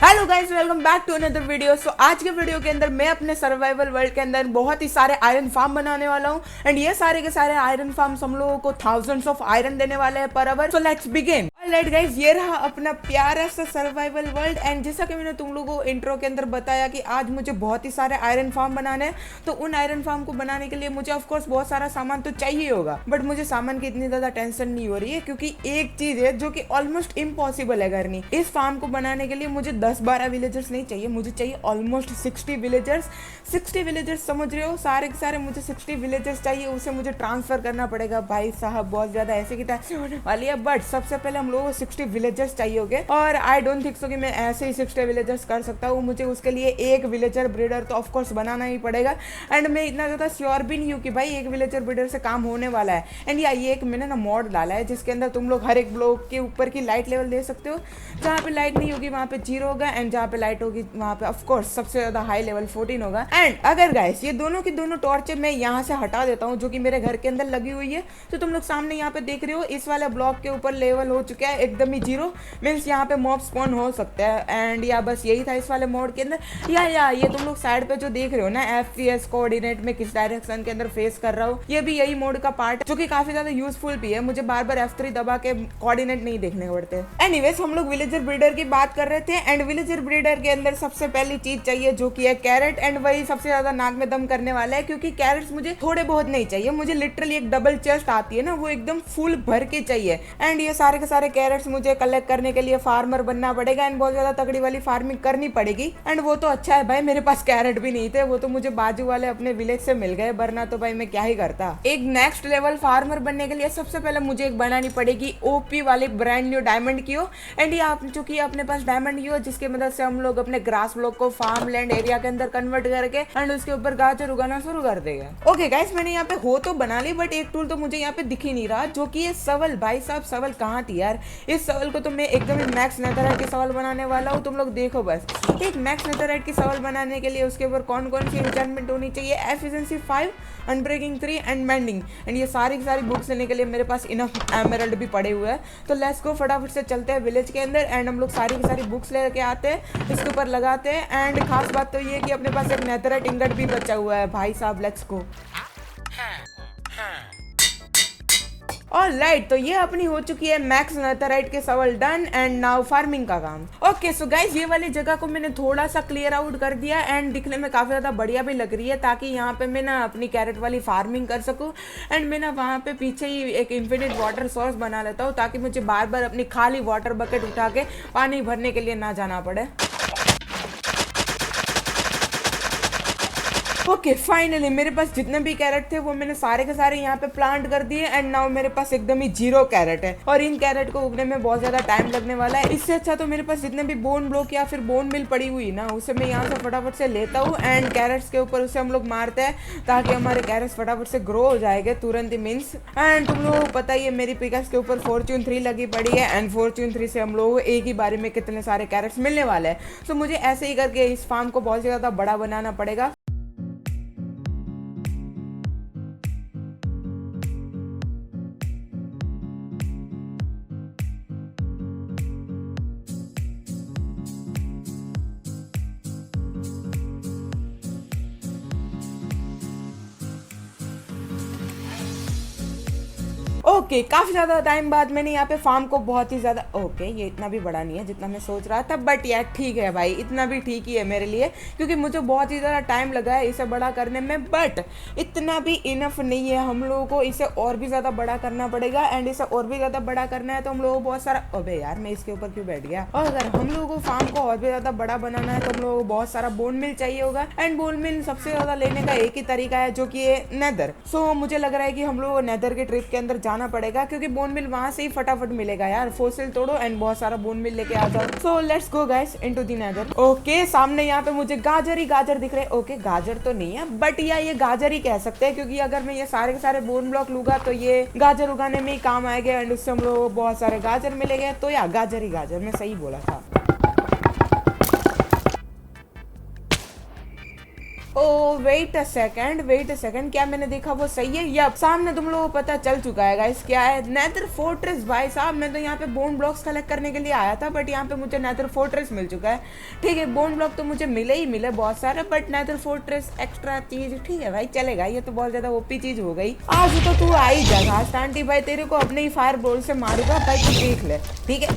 Hello guys, welcome back to another video. So आज के video के अंदर मैं अपने सर्वाइवल वर्ल्ड के अंदर बहुत ही सारे आयरन फार्म बनाने वाला हूँ एंड ये सारे के सारे आयरन फार्म्स हम लोगों को थाउजेंड्स ऑफ आयरन देने वाले हैं per hour. So let's begin. Alright guys, ये रहा अपना प्यारा सा सर्वाइवल वर्ल्ड एंड जैसा कि मैंने तुम लोगों को इंट्रो के अंदर बताया कि आज मुझे बहुत ही सारे आयरन फार्म बनाने हैं, तो उन आयरन फार्म को बनाने के लिए मुझे ऑफकोर्स बहुत सारा सामान तो चाहिए होगा, बट मुझे सामान की इतनी ज्यादा टेंशन नहीं हो रही है क्योंकि एक चीज है जो कि ऑलमोस्ट इम्पॉसिबल है करनी। इस फार्म को बनाने के लिए मुझे 10-12 विलेजर्स नहीं चाहिए, मुझे चाहिए ऑलमोस्ट 60 विलेजर्स। 60 विलेजर्स समझ रहे हो, सारे के सारे मुझे 60 विलेजर्स चाहिए, उसे मुझे ट्रांसफर करना पड़ेगा। भाई साहब बहुत ज्यादा ऐसे की तरह होने वाली है, बट सबसे पहले हम लोगों को 60 विलेजर्स चाहिए होंगे और आई डोंट थिंक सो कि मैं ऐसे ही 60 विलेजर्स कर सकता हूँ। मुझे उसके लिए एक विलेजर ब्रीडर तो ऑफकोर्स बनाना ही पड़ेगा एंड मैं इतना ज्यादा श्योर भी नहीं हूँ कि भाई एक विलेजर ब्रीडर से काम होने वाला है। एंड या ये एक मैंने ना मॉड डाला है जिसके अंदर तुम लोग हर एक ब्लॉक के ऊपर की लाइट लेवल दे सकते हो। जहाँ पे लाइट नहीं होगी वहाँ पे 0 होगा एंड जहाँ पे लाइट होगी वहाँ पे ऑफ कोर्स सबसे ज्यादा हाई लेवल 14 होगा। एंड अगर गाइस ये दोनों की दोनों टॉर्चें मैं यहाँ से हटा देता हूँ जो कि मेरे घर के अंदर लगी हुई है, तो तुम लोग सामने यहाँ पे देख रहे हो इस वाले ब्लॉक के ऊपर लेवल हो चुका है एकदम ही 0, मीन्स यहाँ पे मॉब स्पॉन हो सकता है। एंड या बस यही था इस वाले मोड के अंदर। या ये तुम लोग साइड पे जो देख रहे हो ना FPS कोऑर्डिनेट में किस डायरेक्शन के अंदर फेस कर रहा हूँ, ये भी यही मोड का पार्ट जो कि काफी ज्यादा यूजफुल भी है। मुझे बार बार F3 दबा के कोऑर्डिनेट नहीं देखने पड़ते। एनीवेज हम लोग विलेजर ब्रीडर की बात कर रहे थे एंड विलेजर ब्रीडर के अंदर सबसे पहली चीज चाहिए जो कि है कैरेट एंड वही सबसे ज्यादा नाक में दम करने वाला है क्योंकि कैरेट्स मुझे थोड़े बहुत नहीं चाहिए, मुझे लिटरली एक डबल चेस्ट आती है ना वो एकदम फुल भर के चाहिए। एंड ये सारे के सारे कैरेट्स मुझे कलेक्ट करने के लिए फार्मर बनना पड़ेगा एंड बहुत ज्यादा तगड़ी वाली फार्मिंग करनी पड़ेगी। एंड वो तो अच्छा है भाई मेरे पास कैरेट भी नहीं थे, वो तो मुझे बाजू वाले अपने विलेज से मिल गए, वरना तो भाई मैं क्या ही करता। एक नेक्स्ट लेवल फार्मर बनने के लिए सबसे पहले मुझे एक बनानी पड़ेगी ओपी वाली ब्रांड न्यू डायमंड की हो। एंड ये आप चूंकि अपने पास डायमंड की हो जिसकी मदद से हम लोग अपने ग्रास ब्लॉक को फार्म लैंड एरिया के अंदर कन्वर्ट करके एंड उसके ऊपर गाजर उगाना शुरू कर देगा। ओके गाइस, मैंने यहाँ पे हो तो बना ली बट एक टूल तो मुझे यहाँ पे दिख ही नहीं रहा जो कि ये सवल। भाई साहब सवल कहाँ थी यार? इस सवल को तो मैं एकदम ही मैक्स नेथरराइट की सवल बनाने वाला हूँ। तुम लोग देखो बस, एक मैक्स नेथरराइट की सवल बनाने के लिए उसके ऊपर कौन कौन सी एन्चेंटमेंट होनी चाहिए? Efficiency 5, unbreaking 3 and mending. And ये सारी की सारी बुक्स लेने के लिए मेरे पास इनफ एमराल्ड भी पड़े हुए हैं। तो लेट्स गो, फटाफट से चलते हैं विलेज के अंदर एंड हम लोग सारी की सारी बुक्स लेके आते हैं, इसके ऊपर लगाते हैं। एंड खास बात तो ये है कि अपने पास एक नेथरराइट इंगट भी बचा हुआ है। भाई साहब लेट्स गो। ऑलराइट, तो ये अपनी हो चुकी है मैक्स नेथरराइट के सवाल डन एंड नाउ फार्मिंग का काम। ओके सो गाइस, ये वाली जगह को मैंने थोड़ा सा क्लियर आउट कर दिया एंड दिखने में काफी ज्यादा बढ़िया भी लग रही है ताकि यहाँ पे मैं ना अपनी कैरेट वाली फार्मिंग कर सकूँ। एंड मैं ना वहाँ पे पीछे ही एक इन्फिनिट वाटर सोर्स बना लेता हूँ ताकि मुझे बार बार अपनी खाली वाटर बकेट उठा के पानी भरने के लिए ना जाना पड़े। ओके फाइनली मेरे पास जितने भी कैरेट थे वो मैंने सारे के सारे यहाँ पे प्लांट कर दिए एंड नाउ मेरे पास एकदम ही 0 कैरेट है और इन कैरेट को उगने में बहुत ज्यादा टाइम लगने वाला है। इससे अच्छा तो मेरे पास जितने भी बोन ब्लॉक या फिर बोन मिल पड़ी हुई ना उसे मैं यहाँ से फटाफट से लेता हूँ एंड कैरेट्स के ऊपर उसे हम लोग मारते हैं ताकि हमारे कैरेट्स फटाफट से ग्रो हो जाएंगे तुरंत ही मीन्स। एंड तुम लोगों को पता ही है मेरी पिकअप्स के ऊपर फॉर्च्यून 3 लगी पड़ी है एंड फॉर्च्यून 3 से हम लोगों को एक ही बारे में कितने सारे कैरेट्स मिलने वाले हैं। तो मुझे ऐसे ही करके इस फार्म को बहुत ज्यादा बड़ा बनाना पड़ेगा। ओके काफी ज्यादा टाइम बाद मैंने यहाँ पे फार्म को बहुत ही ज्यादा ये इतना भी बड़ा नहीं है जितना मैं सोच रहा था, बट यार ठीक है भाई, इतना भी ठीक ही है मेरे लिए क्योंकि मुझे बहुत ही ज्यादा टाइम लगा है इसे बड़ा करने में, बट इतना भी इनफ नहीं है। हम लोगों को इसे और भी ज्यादा बड़ा करना पड़ेगा एंड इसे और भी ज्यादा बड़ा करना है तो हम लोगों को बहुत सारा यार मैं इसके ऊपर क्यों बैठ गया। और अगर हम लोगों को फार्म को और भी ज्यादा बड़ा बनाना है तो हम लोगों को बहुत सारा बोन मिल चाहिए होगा एंड बोन मिल सबसे ज्यादा लेने का एक ही तरीका है जो कि नेदर। सो मुझे लग रहा है कि हम लोगों को नेदर के ट्रिप के अंदर जाना पड़ेगा क्योंकि बोन मिल वहां से ही फटाफट मिलेगा यार। फोसिल तोड़ो एंड बहुत सारा बोन मिल लेके आ जाओ। So let's go guys into the nether. Okay सामने यहाँ पे मुझे गाजर ही गाजर दिख रहे हैं। ओके गाजर तो नहीं है बट ये गाजर ही कह सकते हैं क्योंकि अगर मैं ये सारे के सारे बोन ब्लॉक लूंगा तो ये गाजर उगाने में ही काम आएगा एंड उससे हम लोगों को बहुत सारे गाजर मिलेंगे। तो या गाजर ही गाजर, मैं सही बोला था। ओ वेट अ सेकंड, क्या मैंने देखा वो सही है? या सामने तुम लोगों को पता चल चुका है गाइस क्या है, नेदर फोर्ट्रेस। भाई साहब मैं तो यहाँ पे बोन ब्लॉक्स कलेक्ट करने के लिए आया था, बट यहाँ पे मुझे नेदर फोर्ट्रेस मिल चुका है। ठीक है, बोन ब्लॉक तो मुझे मिले बहुत सारे, बट नेदर फोर्ट्रेस एक्स्ट्रा चीज ठीक है भाई, चलेगा। ये तो बहुत ज्यादा ओपी चीज हो गई। आज तो तू आई जगह शांति भाई, तेरे को अपने ही फायर बोल से मारूंगा भाई, तू देख ले। ठीक है,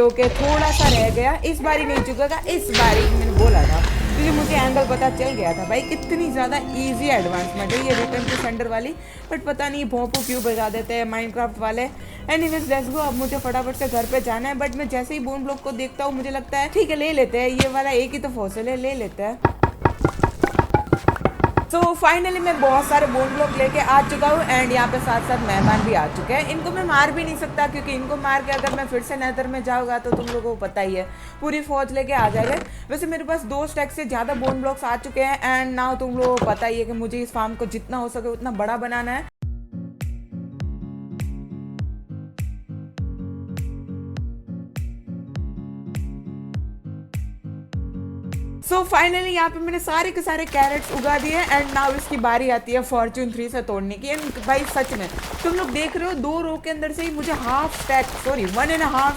ओके थोड़ा सा रह गया, इस बारी नहीं चुकेगा, इस बारी मैंने बोला था क्योंकि मुझे एंगल पता चल गया था भाई। कितनी ज़्यादा इजी एडवांसमेंट है ये रिटर्न टू सेंडर वाली, बट पता नहीं भोंपू क्यों बजा देते हैं माइनक्राफ्ट वाले। एनीवेज लेट्स गो, अब मुझे फटाफट से घर पे जाना है, बट मैं जैसे ही बोन ब्लॉक को देखता हूँ मुझे लगता है ठीक है ले लेते हैं, ये वाला एक ही तो फॉसिल है, ले लेते हैं। तो फाइनली मैं बहुत सारे बोन ब्लॉक लेके आ चुका हूँ एंड यहाँ पे साथ साथ मेहमान भी आ चुके हैं। इनको मैं मार भी नहीं सकता क्योंकि इनको मार के अगर मैं फिर से नेदर में जाऊँगा तो तुम लोगों को पता ही है पूरी फौज लेके आ जाएगा। वैसे मेरे पास 2 स्टैक से ज़्यादा बोन ब्लॉक्स आ चुके हैं एंड नाउ तुम लोगों को पता ही है कि मुझे इस फार्म को जितना हो सके उतना बड़ा बनाना है। सो फाइनली यहाँ पे मैंने सारे के सारे कैरेट्स उगा दिए एंड नाउ इसकी बारी आती है फॉर्च्यून 3 से तोड़ने की। एंड भाई सच में तुम लोग देख रहे हो 2 रो के अंदर से ही मुझे 1.5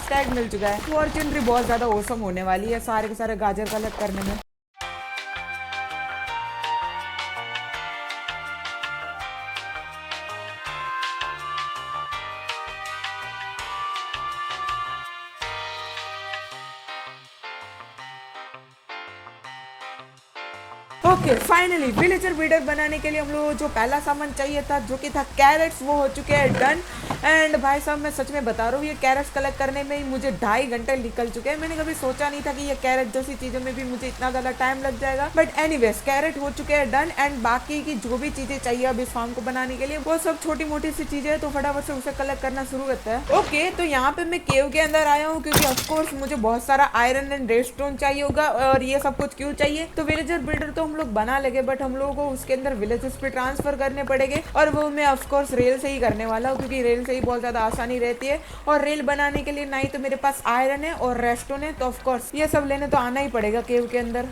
स्टैक मिल चुका है। फॉर्च्यून 3 बहुत ज्यादा औसम होने वाली है सारे के सारे गाजर कलेक्ट करने में। ओके फाइनली विलेजर ब्रीडर बनाने के लिए हम लोग जो पहला सामान चाहिए था जो कि था कैरेट्स, वो हो चुके हैं डन। एंड भाई साहब मैं सच में बता रहा हूँ ये कैरेट्स कलेक्ट करने में ही मुझे 2.5 घंटे निकल चुके हैं। मैंने कभी सोचा नहीं था कि ये कैरेट जैसी चीज़ों में भी मुझे इतना ज़्यादा टाइम लग जाएगा, बट एनीवेज कैरेट हो चुके हैं डन। एंड बाकी की जो भी चीज़ें चाहिए अब इस फार्म को बनाने के लिए वो सब छोटी मोटी सी चीज़ें हैं, तो फटाफट से उसे कलेक्ट करना शुरू करता है। ओके तो यहाँ पे मैं केव के अंदर आया हूँ क्योंकि ऑफकोर्स मुझे बहुत सारा आयरन एंड रेडस्टोन चाहिए होगा। और ये सब कुछ क्यों चाहिए, तो विलेजर ब्रीडर तो हम लोग बना लेंगे बट हम लोगों को उसके अंदर विलेजेस पे ट्रांसफर करने पड़ेंगे और वो मैं ऑफकोर्स रेल से ही करने वाला हूँ क्योंकि रेल से ही बहुत ज़्यादा आसानी रहती है। और रेल बनाने के लिए ना ही तो मेरे पास आयरन है और रेस्टोन है, तो ऑफकोर्स ये सब लेने तो आना ही पड़ेगा केव के अंदर।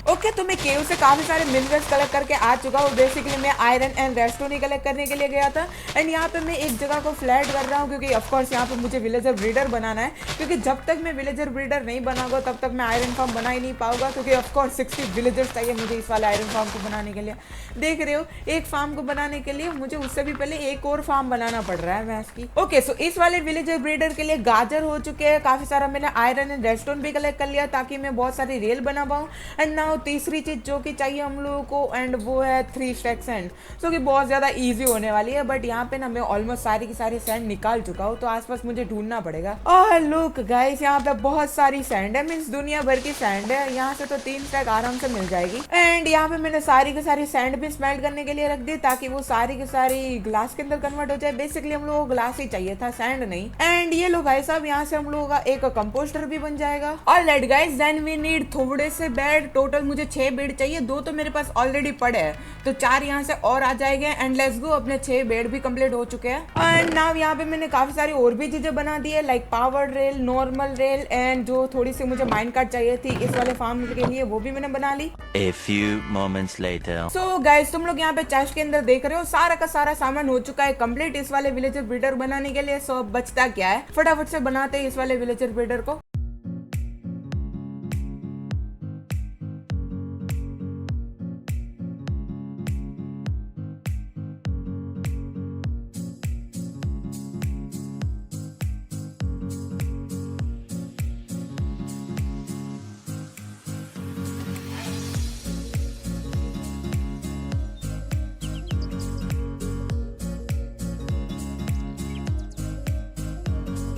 ओके तो मैं केव से काफी सारे मिनरल्स कलेक्ट करके आ चुका हूँ। बेसिकली मैं iron and Reston he collect करने के लिए गया था। एंड यहाँ पे मैं एक जगह को फ्लैट कर रहा हूँ क्योंकि ऑफकोर्स यहाँ पे मुझे विलेजर ब्रीडर बनाना है, क्योंकि जब तक मैं विलेजर ब्रीडर नहीं बनाऊंगा तब तक मैं आयरन फार्म बना ही नहीं पाऊंगा, क्योंकि ऑफकोर्स 60 विलेजर्स चाहिए मुझे इस वाले आयरन फार्म को बनाने के लिए। देख रहे हो एक फार्म को बनाने के लिए मुझे उससे भी पहले एक और फार्म बनाना पड़ रहा है भैंस की। ओके सो इस वाले विलेजर ब्रीडर के लिए गाजर हो चुके हैं, काफी सारा मैंने आयरन एंड रेस्टोन भी कलेक्ट कर लिया ताकि मैं बहुत सारी रेल बना पाऊँ। एंड नाउ तीसरी चीज जो कि चाहिए हम लोगों को एंड वो है 3 स्टैक सैंड, जो कि बहुत ज्यादा इजी होने वाली है। बट यहाँ पे ना मैं ऑलमोस्ट सारी की सारी सैंड निकाल चुका हूँ, तो आसपास मुझे ढूंढना पड़ेगा। ओह लुक गाइस यहाँ पे बहुत सारी सैंड है, मीन्स दुनिया भर की सैंड है। यहाँ से तो 3 स्टैक आराम से मिल जाएगी। एंड यहाँ पे मैंने सारी की सारी सैंड भी स्मेल्ट करने के लिए रख दी ताकि वो सारी की सारी ग्लास के अंदर कन्वर्ट हो जाए। बेसिकली हम लोगों को ग्लास ही चाहिए था, सैंड नहीं। एंड ये लो भाई साहब यहाँ से हम लोगों का एक कंपोस्टर भी बन जाएगा। Alright guys then we need थोड़े से बेड, टोटल मुझे 6 बेड चाहिए, 2 तो मेरे पास ऑलरेडी पड़े हैं, तो 4 यहाँ से और आ जाएंगे। एंड लेट्स गो अपने 6 बेड भी कंप्लीट हो चुके हैं। एंड नाउ यहाँ पे मैंने काफी सारी और भी चीजें बना दी है, like power rail, normal rail, and जो थोड़ी सी मुझे माइन कार्ड चाहिए थी इस वाले फार्म के लिए वो भी मैंने बना ली। A few moments later. So guys तुम लोग यहाँ पे चेस्ट के अंदर देख रहे हो सारा का सारा सामान हो चुका है कंप्लीट इस वाले विलेजर ब्रीडर बनाने के लिए। सो बचता क्या है, फटाफट से बनाते हैं इस वाले विलेजर ब्रीडर को।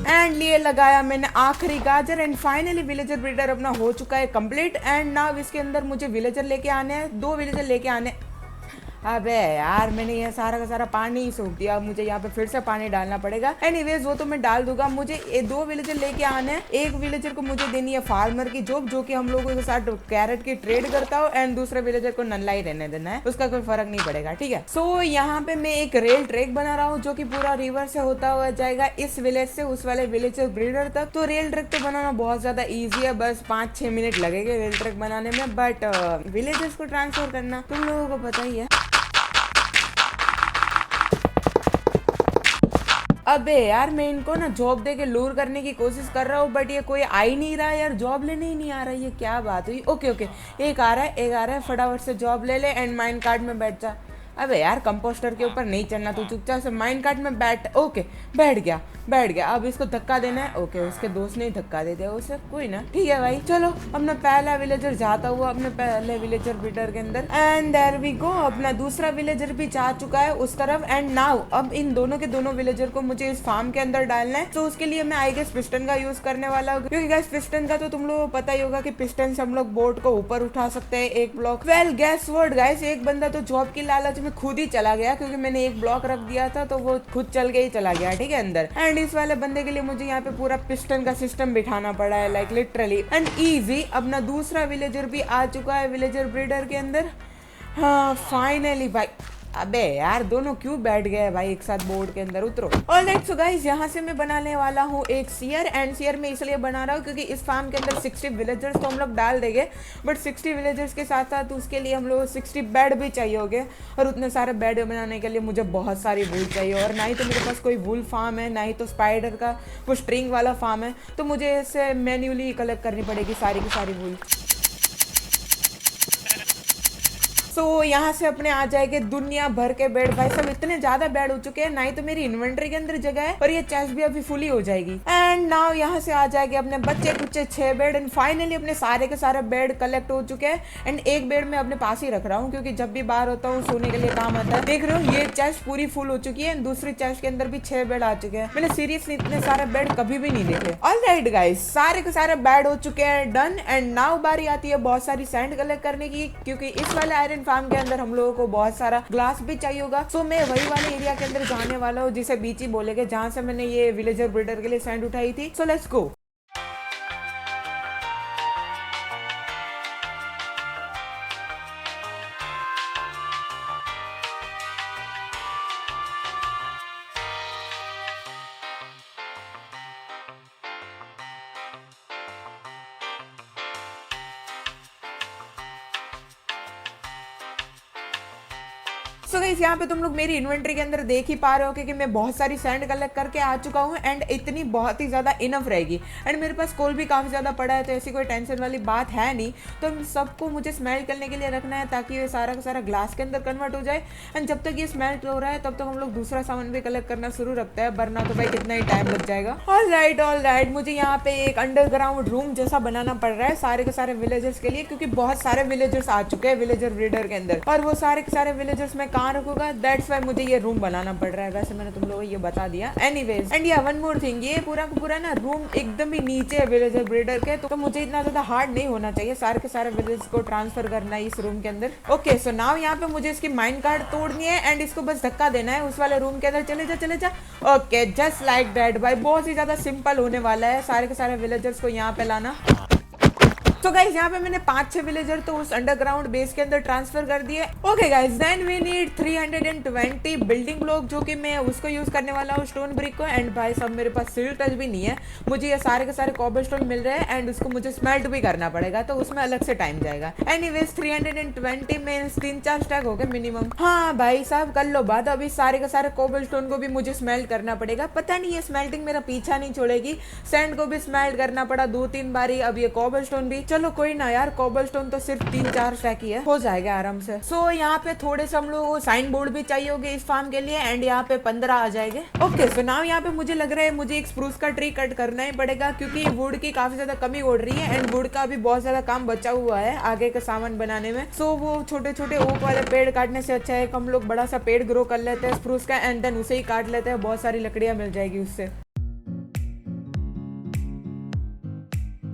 एंड लिए लगाया मैंने आखिरी गाजर। एंड फाइनली विलेजर ब्रीडर अपना हो चुका है कंप्लीट। एंड नाउ इसके अंदर मुझे विलेजर लेके आने हैं, 2 विलेजर लेके आने। अबे यार मैंने ये सारा का सारा पानी ही सूख दिया, मुझे यहाँ पे फिर से पानी डालना पड़ेगा। एनीवेज वो तो मैं डाल दूंगा। मुझे ये 2 विलेजर लेके आने हैं। एक विलेजर को मुझे देनी है फार्मर की जॉब, जो कि हम लोगों के साथ कैरेट की ट्रेड करता हो, एंड दूसरे विलेजर को नल्ला ही रहने देना है, उसका कोई फर्क नहीं पड़ेगा, ठीक है। सो यहाँ पे मैं एक रेल ट्रैक बना रहा हूँ जो कि पूरा रिवर से होता हुआ जाएगा इस विलेज से उस वाले विलेजर ब्रीडर तक। तो रेल ट्रैक तो बनाना बहुत ज्यादा ईजी है, बस 5-6 मिनट लगेंगे रेल ट्रैक बनाने में, बट विलेजर्स को ट्रांसफर करना तुम लोगों को पता ही है। अबे यार मैं इनको ना जॉब दे के लूर करने की कोशिश कर रहा हूँ, बट ये कोई आ ही नहीं रहा यार, जॉब लेने ही नहीं आ रहा है। ये क्या बात हुई? ओके ओके, एक आ रहा है, फटाफट से जॉब ले ले एंड माइन कार्ड में बैठ जा। अबे यार कंपोस्टर के ऊपर नहीं चलना, तू चुपचाप से माइन कार्ड में बैठ। ओके बैठ गया। अब इसको धक्का देना है। ओके उसके दोस्त ने ही धक्का दे दिया उसे, कोई ना, ठीक है भाई। चलो अपना पहला विलेजर जाता हुआ अपने पहले विलेजर ब्रीडर के अंदर, एंड देयर वी गो। अपना दूसरा विलेजर भी जा चुका है उस तरफ, एंड नाउ अब इन दोनों के दोनों विलेजर को मुझे इस फार्म के अंदर डालना है। तो उसके लिए मैं आई गेस पिस्टन का यूज करने वाला हूँ, क्योंकि गाइस पिस्टन का तो तुम लोगों को पता ही होगा कि पिस्टन से हम लोग बोट को ऊपर उठा सकते हैं एक block. Well guess what guys, एक बंदा तो जॉब की लालच में खुद ही चला गया, क्योंकि मैंने एक ब्लॉक रख दिया था तो वो खुद चल के ही चला गया, ठीक है अंदर। एंड इस वाले बंदे के लिए मुझे यहाँ पे पूरा पिस्टन का सिस्टम बिठाना पड़ा है, लाइक लिटरली एंड इजी। अपना दूसरा विलेजर भी आ चुका है विलेजर ब्रीडर के अंदर। हाँ फाइनली भाई। अबे यार दोनों क्यों बैठ गए भाई एक साथ बोर्ड के अंदर? उतरो। ऑलराइट सो गाइस, यहाँ से मैं बनाने वाला हूँ एक सीयर, एंड सीयर में इसलिए बना रहा हूँ क्योंकि इस फार्म के अंदर 60 विलेजर्स तो हम लोग डाल देंगे, बट 60 विलेजर्स के साथ साथ उसके लिए हम लोग 60 बेड भी चाहिए होंगे, और उतने सारे बेड बनाने के लिए मुझे बहुत सारी वूल चाहिए, और ना ही तो मेरे पास कोई वूल फार्म है, ना ही तो स्पाइडर का वो स्ट्रिंग वाला फार्म है, तो मुझे इसे मैन्युअली कलेक्ट करनी पड़ेगी सारी की सारी वूल। सो यहाँ से अपने आ जाएंगे दुनिया भर के बेड। भाई सब इतने ज्यादा बेड हो चुके हैं, ना ही तो मेरी इन्वेंटरी के अंदर जगह है, और ये चेस्ट भी अभी फुली हो जाएगी। एंड नाउ यहाँ से आ जाएंगे अपने बच्चे कुछ 6 बेड, एंड फाइनली अपने सारे के सारे बेड कलेक्ट हो चुके हैं। एंड एक बेड में अपने पास ही रख रहा हूँ, क्योंकि जब भी बाहर होता हूँ सोने के लिए काम आता है। देख रहे हो ये चेस्ट पूरी फुल हो चुकी है, दूसरी चेस्ट के अंदर भी 6 बेड आ चुके हैं। मैंने सीरियसली इतने सारे बेड कभी भी नहीं देखे। ऑलराइट गाइस, सारे के सारे बेड हो चुके हैं डन, एंड नाउ बारी आती है बहुत सारी सैंड कलेक्ट करने की, क्योंकि इस वाले आयरन फार्म के अंदर हम लोग को बहुत सारा ग्लास भी चाहिए होगा। सो मैं वही वाले एरिया के अंदर जाने वाला हूँ जिसे बीची बोलेंगे, जहां से मैंने ये विलेजर ब्रीडर के लिए सैंड उठाई थी। सो लेट्स गो। सो गाइस यहाँ पे तुम लोग मेरी इन्वेंटरी के अंदर देख ही पा रहे हो कि मैं बहुत सारी सैंड कलेक्ट करके आ चुका हूँ, एंड इतनी बहुत ही ज़्यादा इनफ रहेगी। एंड मेरे पास कोल भी काफ़ी ज़्यादा पड़ा है, तो ऐसी कोई टेंशन वाली बात है नहीं। तो इन सबको मुझे स्मेल्ट करने के लिए रखना है, ताकि ये सारा का सारा ग्लास के अंदर कन्वर्ट हो जाए। एंड जब तक ये स्मेल्ट हो रहा है तब तक हम लोग दूसरा सामान भी कलेक्ट करना शुरू रखते हैं, वरना तो भाई कितना ही टाइम लग जाएगा। ऑल राइट, मुझे यहाँ पे एक अंडरग्राउंड रूम जैसा बनाना पड़ रहा है सारे के सारे विलेजर्स के लिए, क्योंकि बहुत सारे विलेजर्स आ चुके हैं विलेजर ब्रीडर के अंदर, और वो सारे के सारे विलेजर्स मैं कहाँ रखूंगा, दैट्स व्हाई मुझे ये रूम बनाना पड़ रहा है। वैसे मैंने तुम लोगों को ये बता दिया। एनीवेज, एंड या वन मोर थिंग, ये पूरा का पूरा ना रूम एकदम ही नीचे है विलेजर ब्रीडर के, तो मुझे इतना ज्यादा हार्ड नहीं होना चाहिए सारे के सारे विलेजर्स को ट्रांसफर करना है इस रूम के अंदर। ओके सो नाउ यहाँ पे मुझे इसकी माइन कार्ड तोड़नी है, एंड इसको बस धक्का देना है उस वाले रूम के अंदर। चले जा। ओके जस्ट लाइक दैट भाई, बहुत ही ज्यादा सिंपल होने वाला है सारे के सारे विलेजर्स को यहाँ पे लाना। तो गाइस यहाँ पे मैंने 5-6 विलेजर तो उस अंडरग्राउंड बेस के अंदर ट्रांसफर कर दिए। Okay guys, then we need 320 building block, जो कि मैं उसको यूज करने वाला हूँ स्टोन ब्रिक को। एंड भाई सब मेरे पास सिल टच भी नहीं है, मुझे ये सारे के सारे कॉबलस्टोन मिल रहे हैं, एंड उसको मुझे स्मेल्ट भी करना पड़ेगा, तो उसमें अलग से टाइम जाएगा। एनीवेज 320 में 3-4 स्टैक हो गए मिनिमम। हाँ भाई साहब कर लो बात, अभी सारे के सारे कॉबलस्टोन को भी मुझे स्मेल्ट करना पड़ेगा। पता नहीं ये स्मेल्टिंग मेरा पीछा नहीं छोड़ेगी, सैंड को भी स्मेल्ट करना पड़ा 2-3 बारी, अब ये कॉबलस्टोन भी। चलो कोई ना यार, कॉबलस्टोन तो सिर्फ 3-4 स्टैक ही है, हो जाएगा आराम से। सो यहाँ पे थोड़े से हम लोगों को साइन बोर्ड भी चाहिए होंगे इस फार्म के लिए, एंड यहाँ पे 15 आ जाएंगे। ओके सो नाउ यहाँ पे मुझे लग रहा है मुझे एक स्प्रूस का ट्री कट करना ही पड़ेगा, क्योंकि वुड की काफी ज्यादा कमी हो रही है, एंड वुड का भी बहुत ज्यादा काम बचा हुआ है आगे का सामान बनाने में। सो वो छोटे छोटे ओक वाले पेड़ काटने से अच्छा है हम लोग बड़ा सा पेड़ ग्रो कर लेते हैं स्प्रूस का, एंड देन उसे ही काट लेते हैं, बहुत सारी लकड़ियां मिल जाएगी उससे।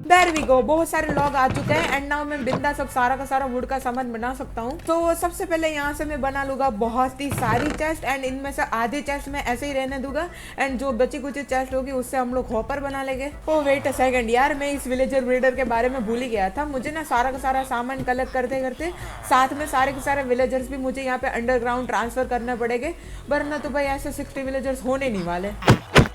देयर वी गो, बहुत सारे लॉग आ चुके हैं एंड नाउ मैं बिंदा सब सारा का सारा वुड का सामान बना सकता हूँ। तो सबसे पहले यहाँ से मैं बना लूंगा बहुत ही सारी चेस्ट एंड इनमें से आधी चेस्ट मैं ऐसे ही रहने दूंगा एंड जो बची कुची चेस्ट होगी उससे हम लोग हॉपर बना लेंगे। ओ वेट अ सेकंड यार, मैं इस विलेजर ब्रीडर के बारे में भूल ही गया था। मुझे ना सारा का सारा सामान कलेक्ट करते करते साथ में सारे के सारे विलेजर्स भी मुझे यहाँ पे अंडरग्राउंड ट्रांसफर करने पड़ेंगे, वरना तो भाई ऐसे 60 विलेजर्स होने नहीं वाले।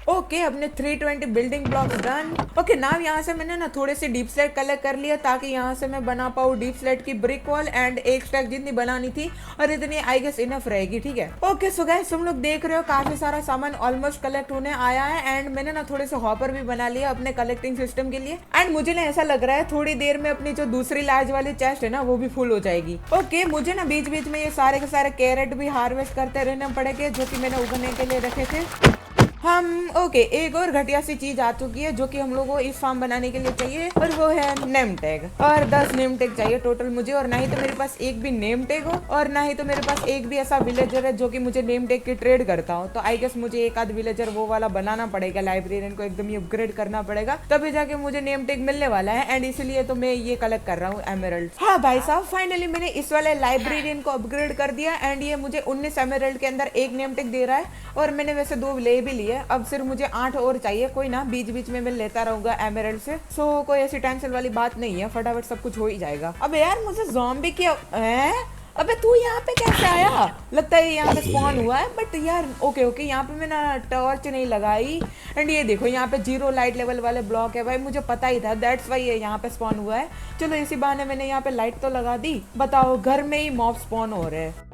ओके अपने 320 building blocks done. Okay now यहाँ से मैंने ना थोड़े से डीप स्लेट कलेक्ट कर लिया ताकि यहाँ से मैं बना पाऊँ डीप स्लेट की ब्रिक वॉल एंड एक स्टैक जितनी बनानी थी और इतनी आई गेस इनफ रहेगी। ठीक है ओके सो गाइस तुम लोग देख रहे हो काफी सारा सामान ऑलमोस्ट कलेक्ट होने आया है एंड मैंने ना थोड़े से हॉपर भी बना लिया अपने कलेक्टिंग सिस्टम के लिए एंड मुझे ना ऐसा लग रहा है थोड़ी देर में अपनी जो दूसरी लार्ज वाली चेस्ट है ना वो भी फुल हो जाएगी। ओके मुझे ना बीच बीच में ये सारे के सारे कैरेट भी हार्वेस्ट करते रहने पड़ेंगे जो कि मैंने उगने के लिए रखे थे। हम ओके एक और घटिया सी चीज आ चुकी है जो कि हम लोगों को इस फार्म बनाने के लिए चाहिए और वो है नेम टैग और 10 नेम टैग चाहिए टोटल मुझे। और ना ही तो मेरे पास एक भी नेम टैग हो और ना ही तो मेरे पास एक भी ऐसा विलेजर है जो कि मुझे नेम टैग की ट्रेड करता हो। तो आई गेस मुझे एक आध विलेजर वो वाला बनाना पड़ेगा, लाइब्रेरियन को एकदम ही अपग्रेड करना पड़ेगा तभी जाके मुझे नेम टैग मिलने वाला है एंड इसीलिए तो मैं ये कलेक्ट कर रहा हूँ एमरल्ड। हाँ भाई साहब फाइनली मैंने इस वाले लाइब्रेरियन को अपग्रेड कर दिया एंड ये मुझे 19 एमरल्ड के अंदर एक नेम टैग दे रहा है और मैंने वैसे 2 ले भी लिए, अब सिर्फ मुझे 8 और चाहिए। कोई ना बीच बीच में मैं लेता रहूंगा एमरल्ड से, सो कोई ऐसी टेंशन वाली बात नहीं है, फटाफट सब कुछ हो ही जाएगा। अब यार मुझे ज़ॉम्बी की अबे तू यहाँ पे कैसे आया? लगता है यहाँ पे स्पॉन हुआ है बट यार ओके यहाँ पे मैंने टॉर्च नहीं लगाई एंड ये देखो यहाँ पे 0 लाइट लेवल वाले ब्लॉक है भाई, मुझे पता ही था दैट्स वाई ये यहाँ पे स्पॉन हुआ है। चलो इसी बहाने मैंने यहाँ पे लाइट तो लगा दी। बताओ घर में ही मॉब स्पॉन हो रहे हैं।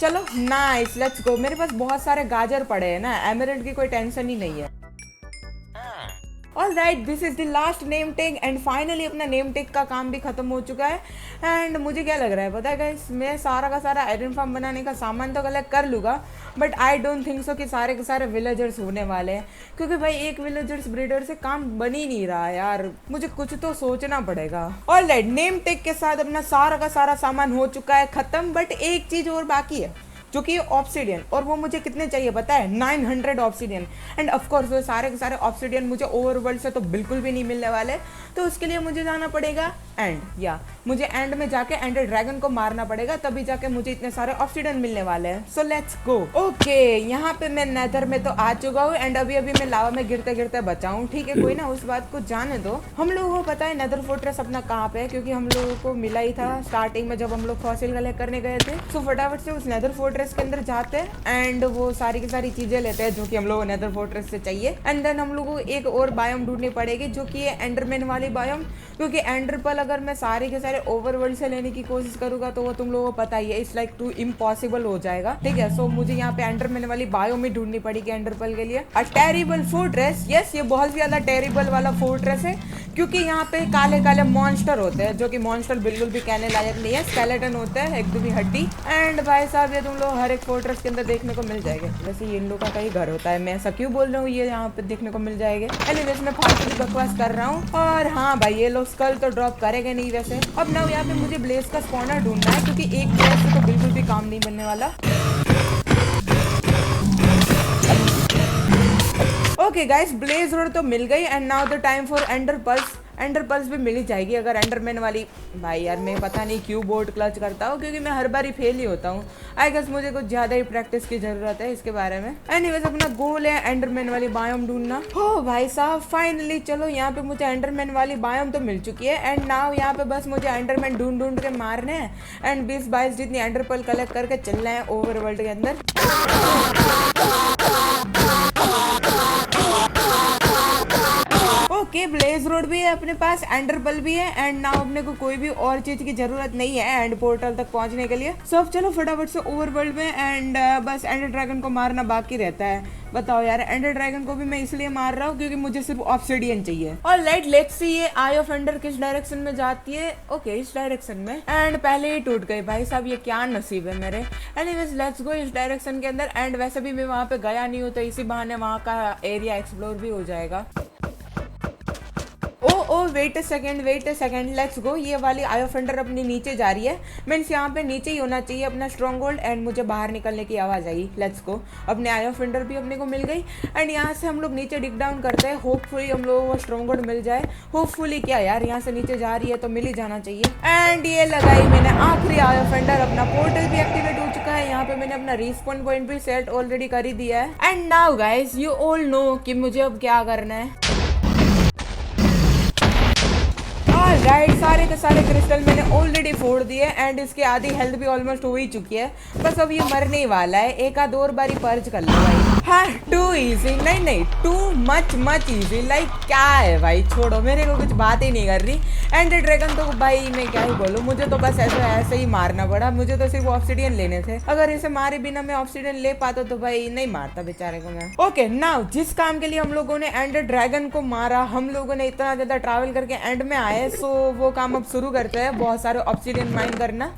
चलो नाइस लेट्स गो। मेरे पास बहुत सारे गाजर पड़े हैं ना, एमरल्ड की कोई टेंशन ही नहीं है। Alright this is the last name tag and finally अपना नेम टैग का काम भी खत्म हो चुका है एंड मुझे क्या लग रहा है पता है गाइस, मैं सारा का सारा आयरन फार्म बनाने का सामान तो कलेक्ट कर लूँगा but I don't think so कि सारे के सारे विलेजर्स होने वाले हैं क्योंकि भाई एक विलेजर्स ब्रीडर से काम बन ही नहीं रहा यार, मुझे कुछ तो सोचना पड़ेगा। ऑलराइट नेम टैग के साथ अपना सारा का सारा सामान हो चुका है खत्म बट एक चीज़ और बाकी है जो कि ऑब्सिडियन, और वो मुझे कितने चाहिए पता है 900 ऑब्सिडियन एंड ऑफ कोर्स वो सारे के सारे ऑब्सिडियन मुझे ओवरवर्ल्ड से तो बिल्कुल भी नहीं मिलने वाले, तो उसके लिए मुझे जाना पड़ेगा एंड या मुझे एंड में जाके एंडर ड्रैगन को मारना पड़ेगा तभी जाके मुझे इतने सारे ऑब्सिडियन मिलने वाले हैं। सो लेट्स गो। ओके यहाँ पे मैं नेदर में तो आ चुका हूँ एंड अभी मैं लावा में गिरते गिरते बचा हूँ। ठीक है कोई ना उस बात को जाने दो। हम लोगों को पता है नेदर फोर्ट्रेस अपना कहाँ पे है क्योंकि हम लोगों को मिला ही था स्टार्टिंग में जब हम लोग फॉसिल कलेक्ट करने गए थे। सो फटाफट से उस नेदर फोर्ट्रेस के अंदर जाते हैं एंड वो सारी की सारी चीजें लेते हैं जो कि हम लोग नेदर फोर्ट्रेस से चाहिए एंड देन हम लोगों को एक और बायोम ढूंढनी पड़ेगी जो कि है एंडरमैन वाली बायोम, क्योंकि एंडरपल अगर मैं सारे के सारे ओवरवर्ल्ड से लेने की कोशिश करूंगा तो वो तुम लोगों को पता ही है इट्स लाइक टू इम्पॉसिबल हो जाएगा। ठीक है सो मुझे यहाँ पे एंडरमैन वाली बायोम ही ढूंढनी पड़ेगी एंडरपल के लिए। अ टेरिबल फोर्ट्रेस, यस ये बहुत ज्यादा टेरिबल वाला फोर्ट्रेस है क्योंकि यहाँ पे काले काले मॉन्स्टर होते हैं जो कि मॉन्स्टर बिल्कुल भी कहने लायक नहीं है, स्केलेटन होता है एकदम ही हड्डी एंड भाई साहब ये तुम लोग हर एक फोर्ट्रेस के अंदर देखने को मिल जाएगा। वैसे ये इन लोगों का कहीं घर होता है, मैं ऐसा क्यों बोल रहा हूँ, ये यहाँ पे देखने को मिल जाएगा। एनीवेज मैं फालतू की बकवास कर रहा हूँ और हाँ भाई ये लोग स्कल तो ड्रॉप करेंगे नहीं वैसे। अब ना यहाँ पे मुझे ब्लेज का स्पॉनर ढूंढना है क्योंकि एक ब्लेज से तो बिल्कुल भी काम नहीं बनने वाला। ओके गाइस ब्लेज रोड तो मिल गई and now the time for Ender pearls. Ender pearls भी मिल ही जाएगी अगर एंडरमैन वाली। भाई यार मैं पता नहीं क्यों बोर्ड क्लच करता हूँ क्योंकि मैं हर बार ही फेल ही होता हूँ। आई गेस मुझे कुछ ज़्यादा ही प्रैक्टिस की ज़रूरत है इसके बारे में। एनीवेज अपना गोल है एंडरमैन वाली बायोम ढूंढना। हो भाई साहब फाइनली चलो यहाँ पे मुझे एंडरमैन वाली बायोम तो मिल चुकी है एंड नाउ यहाँ पे बस मुझे एंडरमैन ढूंढ ढूंढ के मारने हैं एंड 20-22 जितनी एंडरपल कलेक्ट करके चलना है ओवरवर्ल्ड के अंदर। ओके ब्लेज रोड भी है अपने पास, एंडरपल भी है एंड नाउ अपने को कोई भी और चीज की जरूरत नहीं है एंड पोर्टल तक पहुंचने के लिए। सो अब चलो फटाफट से ओवरवर्ल्ड में एंड बस एंडर ड्रैगन को मारना बाकी रहता है। बताओ यार एंडर ड्रैगन को भी मैं इसलिए मार रहा हूँ क्योंकि मुझे सिर्फ ऑब्सिडियन चाहिए। ऑलराइट लेट्स सी ये आई ऑफ एंडर किस डायरेक्शन में जाती है। ओके इस डायरेक्शन में एंड पहले ही टूट गई। भाई साहब ये क्या नसीब है मेरे। एनीवेज लेट्स गो इस डायरेक्शन के अंदर एंड वैसे भी मैं वहाँ पे गया नहीं हूँ तो इसी बहाने वहाँ का एरिया एक्सप्लोर भी हो जाएगा। Wait a second, let's go. ये वाली आई ऑफेंडर अपनी नीचे जा रही है, मीन्स यहाँ पे नीचे ही होना चाहिए अपना स्ट्रॉन्ग होल्ड, एंड मुझे बाहर निकलने की आवाज़ आई। लेट्स गो, अपने आई ऑफेंडर भी अपने को मिल गई, एंड यहाँ से हम लोग नीचे डिग डाउन करते हैं। होपफुली हम लोगों को स्ट्रॉन्ग होल्ड मिल जाए। होपफुली क्या यार, यहाँ से नीचे जा रही है तो मिल ही जाना चाहिए। एंड ये लगाई मैंने आखिरी आई ऑफेंडर, अपना पोर्टल भी एक्टिवेट हो चुका है। यहाँ पे मैंने अपना रिस्पॉन पॉइंट भी सेट ऑलरेडी कर ही दिया है। And now guys you all know कि मुझे अब क्या करना है। राइट, सारे के सारे क्रिस्टल मैंने ऑलरेडी फोड़ दिए, एंड इसकी आधी हेल्थ भी ऑलमोस्ट हो ही चुकी है। बस अब ये मरने ही वाला है, एक आध और बारी पर्ज कर लो भाई। हाँ, टू इजी, नहीं टू मच इजी, लाइक क्या है भाई, छोड़ो, मेरे को कुछ बात ही नहीं कर रही। एंड ड्रैगन तो भाई मैं क्या ही बोलूँ, मुझे तो बस ऐसे ही मारना पड़ा। मुझे तो सिर्फ ऑब्सिडियन लेने थे, अगर इसे मारे बिना मैं ऑब्सिडियन ले पाता तो भाई नहीं मारता बेचारे को मैं। ओके नाउ, जिस काम के लिए हम लोगों ने एंड ड्रैगन को मारा, हम लोगों ने इतना ज्यादा ट्रैवल करके एंड में आए, सो वो काम अब शुरू करते हैं, बहुत सारे ऑब्सिडियन माइन करना।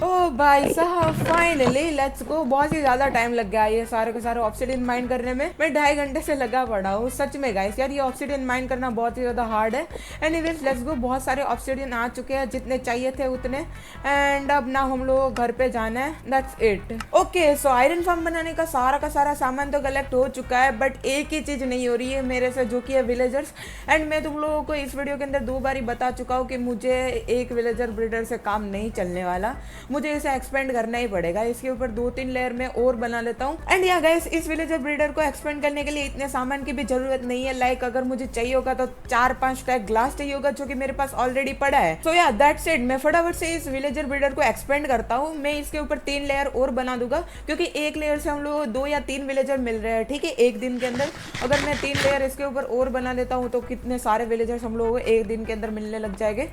ओ भाई साहब, फाइनली लेट्स गो। बहुत ही ज्यादा टाइम लग गया ये सारे के सारे ऑब्सिडियन माइन करने में। मैं 2.5 घंटे से लगा पड़ा हूँ सच में गाइस। यार ये ऑब्सिडियन माइन करना बहुत ही ज्यादा हार्ड है। एनीवेज लेट्स गो, बहुत सारे ऑब्सिडियन आ चुके हैं, जितने चाहिए थे उतने। एंड अब ना हम लोग घर पे जाना है, that's it. Okay so iron farm बनाने का सारा सामान तो कलेक्ट हो चुका है, बट एक ही चीज नहीं हो रही है मेरे से, जो कि है विलेजर्स। एंड मैं तुम लोगों को इस वीडियो के अंदर 2 बार बता चुका हूँ कि मुझे एक विलेजर ब्रीडर से काम नहीं चलने वाला, मुझे इसे एक्सपेंड करना ही पड़ेगा। इसके ऊपर 2-3 लेयर में और बना लेता हूँ। एंड या गाइस, इस विलेजर ब्रीडर को एक्सपेंड करने के लिए इतने सामान की भी जरूरत नहीं है। लाइक अगर मुझे चाहिए होगा तो 4-5 स्टैक ग्लास चाहिए होगा, जो कि मेरे पास ऑलरेडी पड़ा है। सो या दैट्स इट, मैं फटाफट से इस विलेजर ब्रीडर को एक्सपेंड करता हूँ। मैं इसके ऊपर 3 लेयर और बना दूंगा, क्योंकि एक लेयर से हम लोग को 2 या 3 विलेजर मिल रहे हैं, ठीक है, एक दिन के अंदर। अगर मैं 3 लेयर इसके ऊपर और बना देता हूँ तो कितने सारे विलेजर्स हम लोगों को एक दिन के अंदर मिलने लग जाएंगे।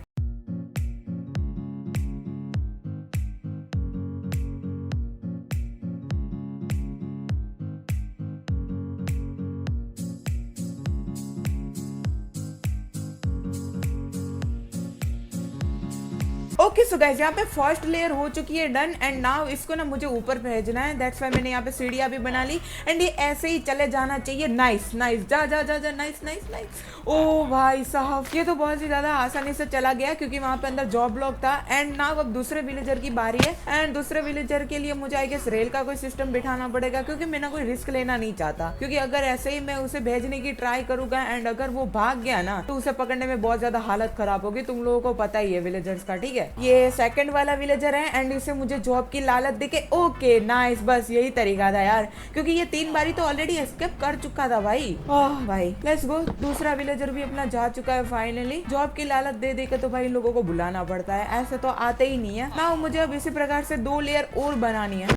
ओके सो गाइस, यहाँ पे फर्स्ट लेयर हो चुकी है डन। एंड नाउ इसको ना मुझे ऊपर भेजना है, दैट्स व्हाई मैंने यहाँ पे सीढ़ियाँ भी बना ली। एंड ये ऐसे ही चले जाना चाहिए। नाइस, जा नाइस। ओ भाई साहब, ये तो बहुत ही ज्यादा आसानी से चला गया, क्योंकि वहाँ पे अंदर जॉब ब्लॉक था। एंड नाउ अब दूसरे विलेजर की बारी है, एंड दूसरे विलेजर के लिए मुझे आई गेस रेल का कोई सिस्टम बिठाना पड़ेगा, क्योंकि मैं ना कोई रिस्क लेना नहीं चाहता। क्योंकि अगर ऐसे ही मैं उसे भेजने की ट्राई करूंगा एंड अगर वो भाग गया ना, तो उसे पकड़ने में बहुत ज्यादा हालत खराब होगी। तुम लोगों को पता ही है विलेजर्स का, ठीक है। ये सेकंड वाला विलेजर है, एंड इसे मुझे जॉब की लालच देके, ओके नाइस, बस यही तरीका था यार, क्योंकि ये 3 बारी तो ऑलरेडी एस्केप कर चुका था भाई। ओह भाई, लेट्स गो। दूसरा विलेजर भी अपना जा चुका है फाइनली। जॉब की लालच दे के तो भाई इन लोगों को बुलाना पड़ता है, ऐसे तो आते ही नहीं है ना। मुझे अब इसी प्रकार से 2 लेयर और बनानी है।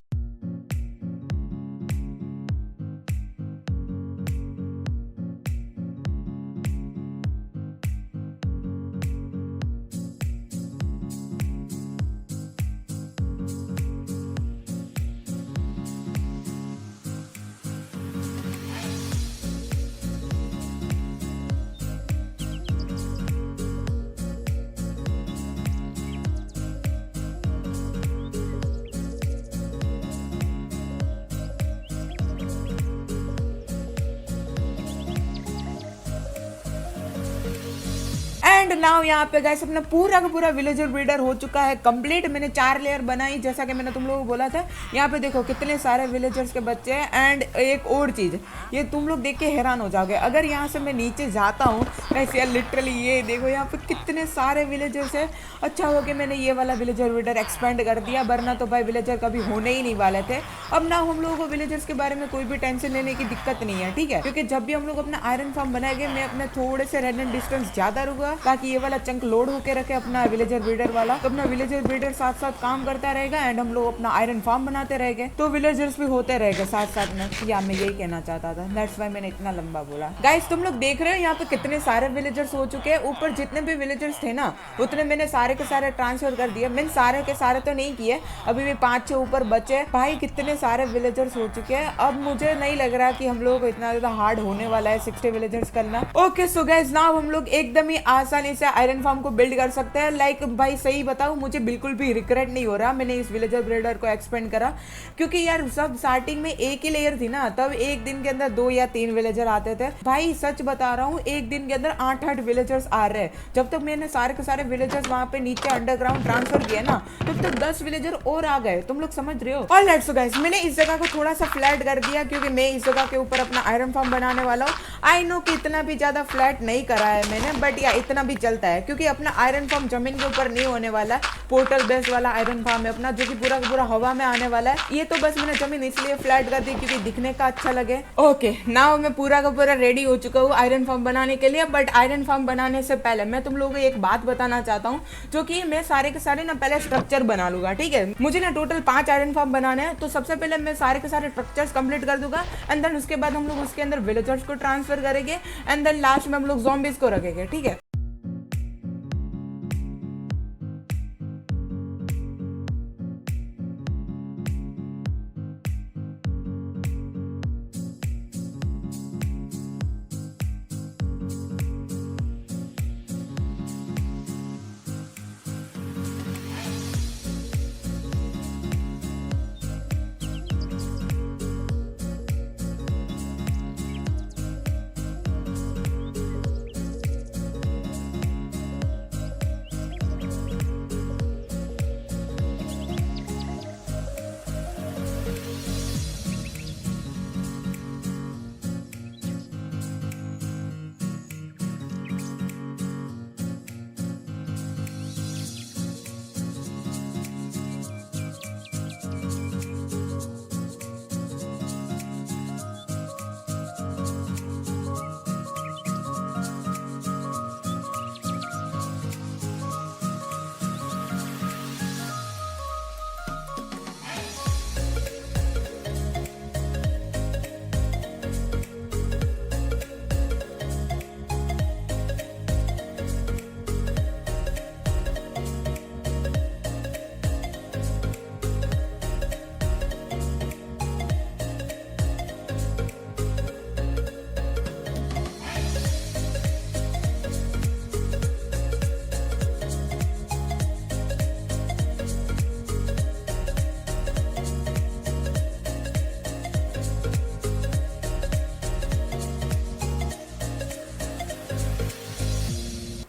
एंड नाउ यहाँ पे गाइस अपना पूरा का पूरा विलेजर ब्रीडर हो चुका है कंप्लीट। मैंने 4 लेयर बनाई, जैसा कि मैंने तुम लोगों को बोला था। यहाँ पे देखो कितने सारे विलेजर्स के बच्चे हैं। एंड एक और चीज़, ये तुम लोग देख के हैरान हो जाओगे, अगर यहाँ से मैं नीचे जाता हूँ गाइस, यार लिटरली ये देखो यहाँ पे कितने सारे विलेजर्स हैं। अच्छा हो कि मैंने ये वाला विलेजर ब्रीडर एक्सपेंड कर दिया, वरना तो भाई विलेजर कभी होने ही नहीं वाले थे। अब ना हम लोगों को विलेजर्स के बारे में कोई भी टेंशन लेने की दिक्कत नहीं है, ठीक है, क्योंकि जब भी हम लोग अपना आयरन फार्म बनाएंगे, मैं अपने थोड़े से रैंडम डिस्टेंस ज़्यादा रुका, ताकि ताकि ये वाला चंक लोड होके रखे अपना विलेजर ब्रीडर वाला, तो अपना विलेजर ब्रीडर साथ साथ काम करता रहेगा एंड हम लोग अपना आयरन फार्म बनाते रहेंगे, तो विलेजर्स भी होते रहेंगे साथ साथ में। या मैं यही कहना चाहता था, दैट्स व्हाई मैंने इतना लंबा बोला। गाइस तुम लोग देख रहे हो यहाँ पे कितने सारे विलेजर्स हो चुके हैं। ऊपर जितने भी विलेजर्स थे ना उतने मैंने सारे के सारे ट्रांसफर कर दिए। मैंने सारे के सारे तो नहीं किए, अभी भी 5-6 ऊपर बचे। भाई कितने सारे विलेजर्स हो चुके हैं। अब मुझे नहीं लग रहा कि हम लोगों को इतना ज्यादा हार्ड होने वाला है 60 विलेजर्स करना। ओके सो गाइस नाउ हम लोग एकदम ही आसानी से आयरन फार्म को बिल्ड कर सकते हैं। लाइक भाई सही बताऊं, मुझे बिल्कुल भी रिग्रेट नहीं हो रहा मैंने इस विलेजर ब्रीडर को एक्सपेंड करा, क्योंकि यार सब स्टार्टिंग में एक ही लेयर थी ना, तब एक दिन के अंदर 2 या 3 विलेजर आते थे। भाई सच बता रहा हूँ, एक दिन के अंदर 8-8 विलेजर्स आ रहे हैं। जब तक मैंने सारे के सारे विलेजर्स वहां पे नीचे अंडरग्राउंड ट्रांसफर किया ना, तब तक 10 विलेजर और आ गए। तुम लोग समझ रहे हो। ऑलराइट सो गाइस मैंने इस जगह को थोड़ा सा फ्लैट कर दिया, क्योंकि मैं इस जगह के ऊपर अपना आयरन फार्म बनाने वाला हूँ। आई नो कि इतना भी ज्यादा फ्लैट नहीं करा है मैंने, बट या इतना भी चलता है, क्योंकि अपना आयरन फार्म जमीन के ऊपर नहीं होने वाला है। पोर्टल बेस वाला आयरन फार्म है अपना, जो कि पूरा का पूरा हवा में आने वाला है। ये तो बस मैंने जमीन इसलिए फ्लैट कर दी क्योंकि दिखने का अच्छा लगे। ओके नाउ मैं पूरा का पूरा रेडी हो चुका हूँ आयरन फार्म बनाने के लिए। बट आयरन फार्म बनाने से पहले मैं तुम लोगों को एक बात बताना चाहता हूँ, जो कि मैं सारे के सारे ना पहले स्ट्रक्चर बना लूंगा। ठीक है, मुझे ना टोटल 5 आयरन फार्म बनाने हैं, तो सबसे पहले मैं सारे के सारे स्ट्रक्चर्स कंप्लीट कर दूंगा एंड देन उसके बाद हम लोग उसके अंदर विलेजर्स को ट्रांसफर करेंगे एंड देन लास्ट में हम लोग ज़ॉम्बीज को रखेंगे। ठीक है।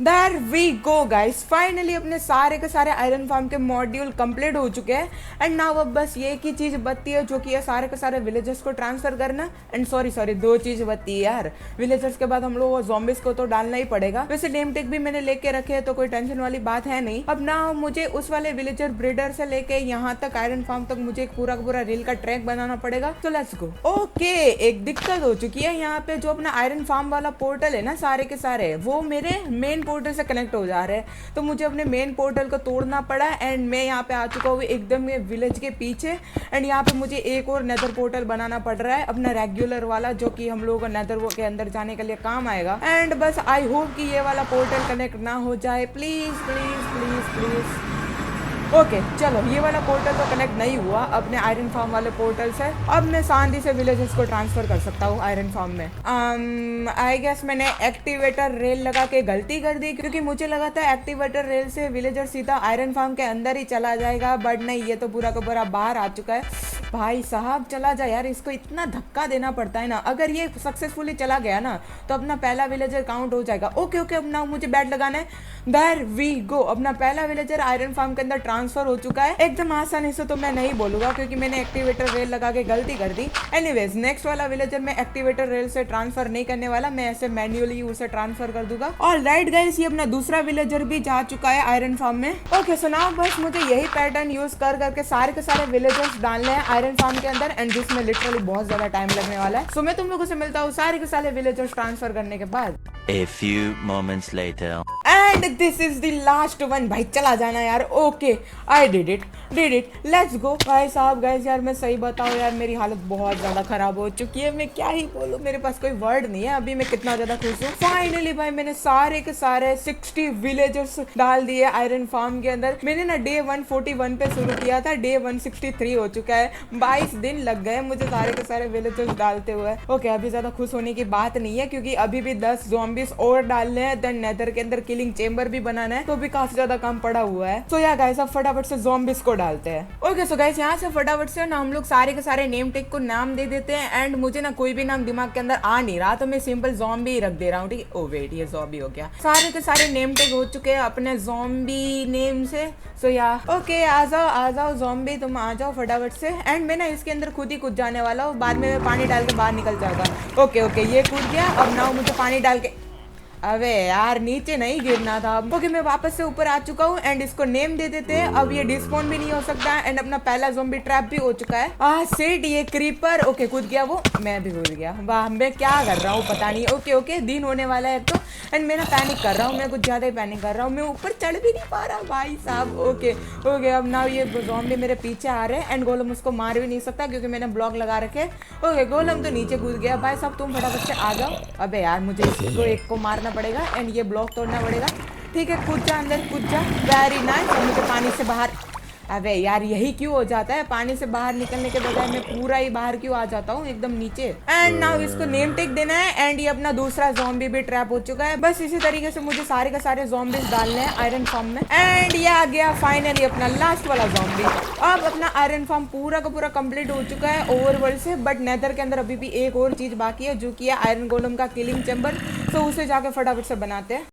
There we go guys, finally अपने सारे के सारे आयरन फार्म के मॉड्यूल कंप्लीट हो चुके हैं एंड नाउ अब बस ये एक ही चीज बचती है, जो कि है सारे के सारे विलेजर्स को ट्रांसफर करना। एंड सॉरी 2 चीज बचती है यार। विलेजर्स के बाद हम लोग ज़ॉम्बीज को तो डालना ही पड़ेगा। वैसे नेम टेग भी मैंने लेके रखे हैं, तो कोई टेंशन वाली बात है नहीं। अब ना मुझे उस वाले विलेजर ब्रीडर से लेके यहाँ तक आयरन फार्म तक मुझे एक पूरा का पूरा रेल का ट्रैक बनाना पड़ेगा। तो लेट्स गो। ओके, एक दिक्कत हो चुकी है यहाँ पे। जो अपना आयरन फार्म वाला पोर्टल है ना, सारे के सारे वो मेरे मेन पोर्टल से कनेक्ट हो जा रहे हैं, तो मुझे अपने मेन पोर्टल को तोड़ना पड़ा एंड मैं यहाँ पे आ चुका हूँ एकदम विलेज के पीछे। एंड यहाँ पे मुझे एक और नेदर पोर्टल बनाना पड़ रहा है अपना रेगुलर वाला, जो कि हम लोगों को नेदर के अंदर जाने के लिए काम आएगा। एंड बस आई होप कि ये वाला पोर्टल कनेक्ट ना हो जाए, please please please please. Okay चलो, ये वाला पोर्टल तो कनेक्ट नहीं हुआ अपने आयरन फार्म वाले पोर्टल से। अब मैं शांति से विलेजेस को ट्रांसफर कर सकता हूँ आयरन फार्म में। आई गेस मैंने एक्टिवेटर रेल लगा के गलती कर दी, क्योंकि मुझे लगा था एक्टिवेटर रेल से विलेजर सीधा आयरन फार्म के अंदर ही चला जाएगा, बट नहीं, ये तो पूरा का पूरा बाहर आ चुका है। भाई साहब चला जा यार, इसको इतना धक्का देना पड़ता है ना। अगर ये सक्सेसफुली चला गया ना तो अपना पहला विलेजर काउंट हो जाएगा। ओके ओके, अब ना मुझे बैट लगाना है। देयर वी गो, अपना पहला विलेजर आयरन फार्म के अंदर ट्रांसफर हो चुका है। एकदम आसानी से तो मैं नहीं बोलूंगा, क्योंकि मैंने एक्टिवेटर रेल लगा के गलती कर दी। एनीवेज, नेक्स्ट वाला विलेजर मैं एक्टिवेटर रेल से ट्रांसफर नहीं करने वाला, मैं ऐसे मैन्युअली उसे ट्रांसफर कर दूंगा। ऑलराइट गाइस, ये अपना दूसरा विलेजर भी जा चुका है आयरन फार्म में। ओके सो नाउ बस मुझे यही पैटर्न यूज कर करके सारे के सारे विलेजर्स डालने हैं आयरन फार्म के अंदर, एंड जिसमें लिटरली बहुत ज्यादा टाइम लगने वाला है। सो मैं तुम लोगों से मिलता हूँ सारे के सारे विलेजर्स ट्रांसफर करने के बाद। A few moments later. And this is the last one. भाई चला जाना यार। Okay I did it let's go. भाई साहब गाइस यार मैं सही बताऊं यार मेरी हालत बहुत ज़्यादा ख़राब हो चुकी है। मैं क्या ही बोलूँ, मेरे पास कोई वर्ड नहीं है अभी मैं कितना ज़्यादा खुश हूँ। फाइनली भाई मैंने सारे के सारे 60 विलेजर्स डाल दिए आयरन फार्म के अंदर। मैंने ना डे 141 पे शुरू किया था, डे 163 हो चुका है। 22 दिन लग गए मुझे सारे के सारे विलेजर्स डालते हुए। ओके अभी ज़्यादा खुश होने की बात नहीं है क्योंकि अभी भी 10 ज़ॉम्बीज और डालने हैं, देन नेदर के अंदर किलिंग चेंबर भी बनाना है, तो भी काफी ज्यादा काम पड़ा हुआ है। तो या गाइस अब फटाफट से ज़ॉम्बीज को डालते हैं। ओके सो गाइस यहाँ से फटाफट से ना हम लोग सारे के सारे नेम टेक को नाम दे देते हैं। एंड मुझे ना कोई भी नाम दिमाग के अंदर आ नहीं रहा तो मैं सिंपल ज़ॉम्बी ही रख दे रहा हूँ, ठीक है। ओ वेट ये ज़ॉम्बी हो गया। सारे के सारे नेम टेक हो चुके हैं अपने ज़ॉम्बी नेम से। सो या ओके आ जाओ ज़ॉम्बी, तुम आ जाओ फटाफट से। एंड मैं ना इसके अंदर खुद ही कूद जाने वाला हूँ, बाद में मैं पानी डाल के बाहर निकल जाऊंगा। ओके ये कूद गया। अब ना मुझे पानी डाल के, अबे यार नीचे नहीं गिरना था। ओके मैं वापस से ऊपर आ चुका हूँ एंड इसको नेम दे देते हैं। अब ये डिस्पॉन भी नहीं हो सकता है एंड अपना पहला ज़ॉम्बी ट्रैप भी हो चुका है। सेट ये क्रीपर। ओके कूद गया वो, मैं भी कूद गया। वाह मैं क्या कर रहा हूँ पता नहीं। ओके दिन होने वाला है तो। एंड मैं ना पैनिक कर रहा हूँ, मैं कुछ ज़्यादा ही पैनिक कर रहा हूँ। मैं ऊपर चढ़ भी नहीं पा रहा भाई साहब। ओके अब ना ये ज़ॉम्बी मेरे पीछे आ रहे हैं एंड गोलम उसको मार भी नहीं सकता क्योंकि मैंने ब्लॉक लगा रखे। ओके गोलम तो नीचे कूद गया। भाई साहब तुम फटाफट से आ जाओ। अबे यार मुझे इसको एक को मारना पड़ेगा एंड ये ब्लॉक तोड़ना पड़ेगा। ठीक है कूद जा अंदर, कूद जा। Very nice. और मुझे पानी से बाहर, अबे यार यही क्यों हो जाता है, पानी से बाहर निकलने के बजाय मैं पूरा ही बाहर क्यों आ जाता हूँ एकदम नीचे। एंड नाउ इसको नेम टेक देना है एंड ये अपना दूसरा ज़ॉम्बी भी ट्रैप हो चुका है। बस इसी तरीके से मुझे सारे के सारे ज़ॉम्बीज डालने हैं आयरन फार्म में। एंड ये आ गया फाइनली अपना लास्ट वाला ज़ॉम्बी। अब अपना आयरन फार्म पूरा का पूरा कंप्लीट हो चुका है ओवरवर्ल्ड से, बट नेदर के अंदर अभी भी एक और चीज़ बाकी है जो कि है आयरन गोलम का किलिंग चैम्बर। तो उसे जाके फटाफट से बनाते हैं।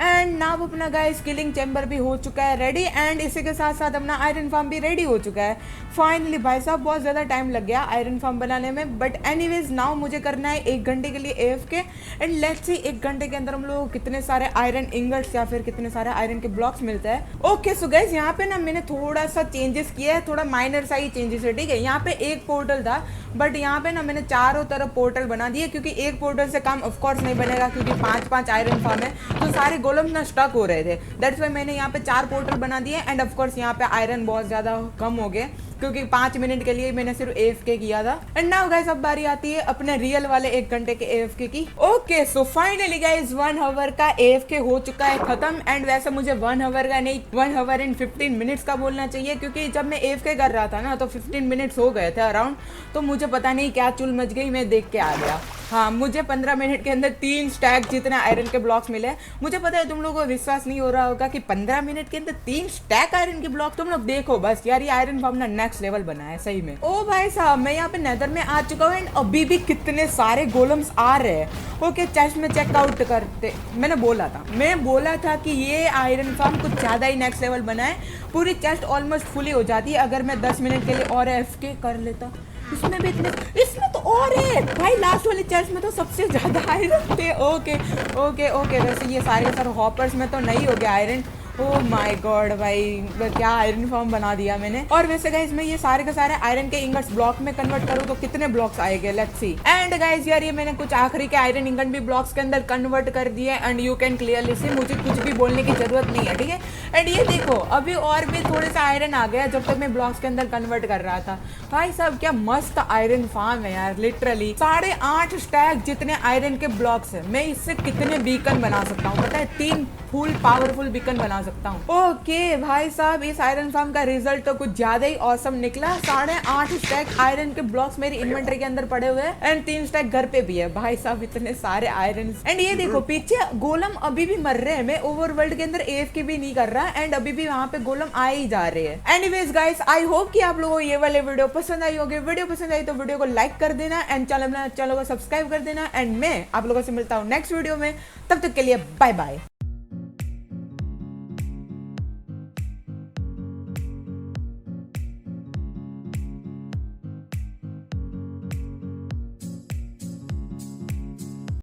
एंड नाउ अपना गाइस किलिंग चैम्बर भी हो चुका है रेडी एंड इसी के साथ साथ अपना आयरन फार्म भी रेडी हो चुका है फाइनली। भाई साहब बहुत ज़्यादा टाइम लग गया आयरन फार्म बनाने में, बट एनीवेज नाउ मुझे करना है 1 घंटे के लिए AFK एंड लेट्स सी 1 घंटे के अंदर हम लोगों को कितने सारे आयरन इंगट्स या फिर कितने सारे आयरन के ब्लॉक्स मिलते हैं। ओके सो गाइस यहाँ पे ना मैंने थोड़ा सा चेंजेस किया है, थोड़ा माइनर सा ही चेंजेस है, ठीक है। यहाँ पे एक पोर्टल था बट यहाँ पे ना मैंने चारों तरफ पोर्टल बना दिए क्योंकि एक पोर्टल से काम ऑफकोर्स नहीं बनेगा क्योंकि 5-5 आयरन फार्म है तो सारे गोलम ना स्टक हो रहे थे। दैट्स वाई मैंने यहाँ पे 4 पोर्टल बना दिए एंड ऑफकोर्स यहाँ पे आयरन बहुत ज़्यादा कम हो गए क्योंकि 5 मिनट के लिए मैंने सिर्फ AFK किया था। एंड नाउ गाइस अब बारी आती है अपने रियल वाले 1 घंटे के AFK की। Okay so finally guys 1 hour का AFK हो चुका है खत्म। एंड वैसे मुझे 1 आवर का नहीं 1 आवर एंड 15 मिनट्स का बोलना चाहिए क्योंकि जब मैं AFK कर रहा था ना तो 15 मिनट्स हो गए थे अराउंड, तो मुझे पता नहीं क्या चुल मच गई, मैं देख के आ गया। हाँ मुझे 15 मिनट के अंदर 3 स्टैक जितने आयरन के ब्लॉक्स मिले। मुझे पता है तुम लोगों को विश्वास नहीं हो रहा होगा कि 15 मिनट के अंदर 3 स्टैक आयरन के ब्लॉक। तुम लोग देखो बस यार ये आयरन फार्म ना नेक्स्ट लेवल बना है सही में। ओ भाई साहब मैं यहाँ पे नेदर में आ चुका हूँ एंड अभी भी कितने सारे गोलम्स आ रहे हैं। ओके चेस्ट में चेकआउट करते, मैं बोला था कि ये आयरन फार्म कुछ ज़्यादा ही नेक्स्ट लेवल बना है। पूरी चेस्ट ऑलमोस्ट फुली हो जाती है अगर मैं 10 मिनट के लिए और AFK कर लेता। इसमें भी इतने, इसमें तो और है भाई, लास्ट वाली चेस्ट में तो सबसे ज़्यादा आयरन थे। ओके वैसे ये सारे हॉपर्स में तो नहीं हो गया आयरन। ओह माय गॉड भाई क्या आयरन फॉर्म बना दिया मैंने। और वैसे गाइस मैं ये सारे के सारे आयरन के इंगट्स ब्लॉक में कन्वर्ट करूँ तो कितने ब्लॉक्स आएंगे, लेट्स सी। एंड गाइस यार ये मैंने कुछ आखिरी के आयरन इंगट भी ब्लॉक्स के अंदर कन्वर्ट कर दिए and you can clearly see, मुझे कुछ भी बोलने की जरूरत नहीं है, ठीक है। एंड ये देखो अभी और भी थोड़े सा आयरन आ गया जब तक मैं ब्लॉक्स के अंदर कन्वर्ट कर रहा था। भाई साहब क्या मस्त आयरन फार्म है यार, लिटरली 8.5 स्टैक जितने आयरन के ब्लॉक्स है। मैं इससे कितने बीकन बना सकता हूँ पता है, 3 फुल पावरफुल बीकन बना सकता हूँ। ओके भाई साहब इस आयरन फार्म का रिजल्ट तो कुछ ज्यादा ही ऑसम निकला। 8.5 स्टैक आयरन के ब्लॉक्स मेरी इन्वेंटरी के अंदर पड़े हुए हैं एंड 3 स्टैक घर पे भी है। भाई साहब इतने सारे आयरन। एंड ये देखो पीछे गोलम अभी भी मर रहे हैं, मैं ओवरवर्ल्ड के अंदर AFK भी नहीं कर रहा एंड अभी भी वहाँ पे गोलम आए ही जा रहे हैं। एनीवेज गाइस आई होप कि आप लोगों को ये वाले वीडियो पसंद आई होगी। वीडियो पसंद आई तो वीडियो को लाइक कर देना एंड चैनल को सब्सक्राइब कर देना एंड मैं आप लोगों से मिलता हूँ नेक्स्ट वीडियो में। तब तक के लिए बाय बाय।